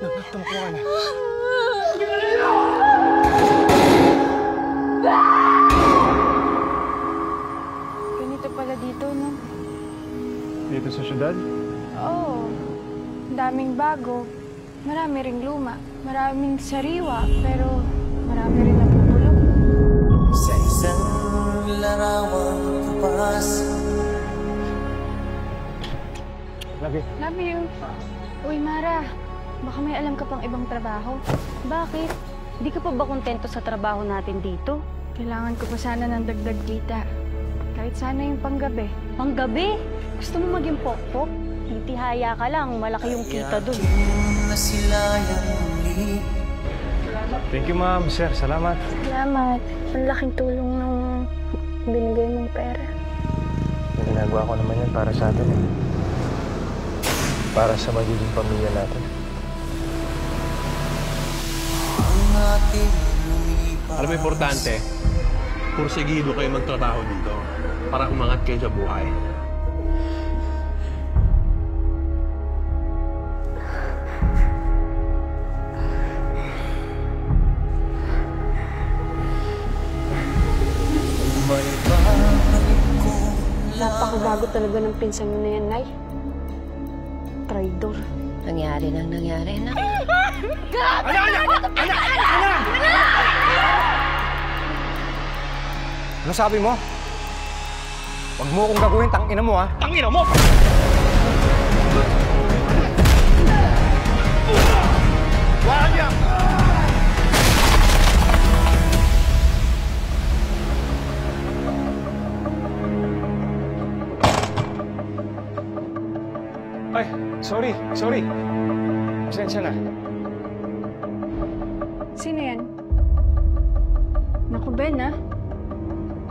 Tumukuha na. Ganito pala dito, no? Dito sa syudad? Oo. Daming bago. Marami ring luma. Maraming sariwa, pero marami rin nabubulok. Sa isang larawang kapas. Love you. Uy, Mara. Baka may alam ka pang ibang trabaho. Bakit? Di ka pa ba kontento sa trabaho natin dito? Kailangan ko pa sana ng dagdag kita. Kahit sana yung panggabi. Panggabi? Gusto mo maging pokpok? Titihaya ka lang, malaki yung kita dun. Thank you, ma'am. Sir, salamat. Salamat. Ang laking tulong ng binigay mong pera. Ginagawa ko naman yan para sa atin. Para sa magiging pamilya natin. Alam mo, importante, pursigido kayo magtrabaho dito para umangat kayo sa buhay. Napakabago talaga ng pinsan mo na yan, Nay. Traidor. Nangyari nang nangyari na. Ano sabi mo? Huwag mo akong gagawin, tangina mo, ha? Tangina mo! Wala niya! Ay, sorry. Pasensya na. Sino yan? Naku, Ben, ha?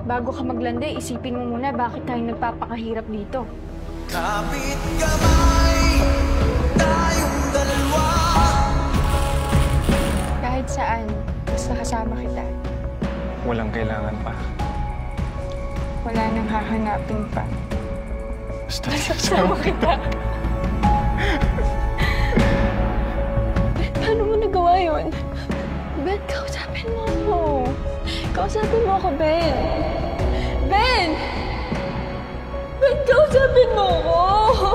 Bago ka maglande, isipin mo muna bakit tayo nagpapakahirap dito. Kapit kamay, tayong dalawa. Kahit saan, basta kasama kita. Walang kailangan pa. Wala nang hahanapin pa. Basta kasama kita. Paano mo nagawa yun? Ben, kausapin mo ako. Kausapin mo ako, Ben. Ben! Ben, kausapin mo ako!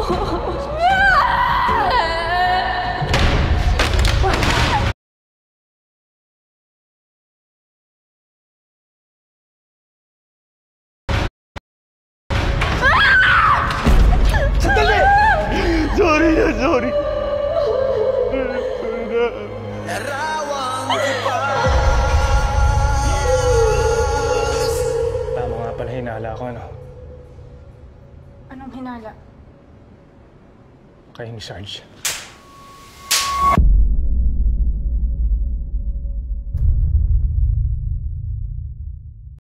Sandali! Sorry. Larawang kapas. Tama nga pala, hinala ko, ano? Anong hinala? Kayo ni Sarge.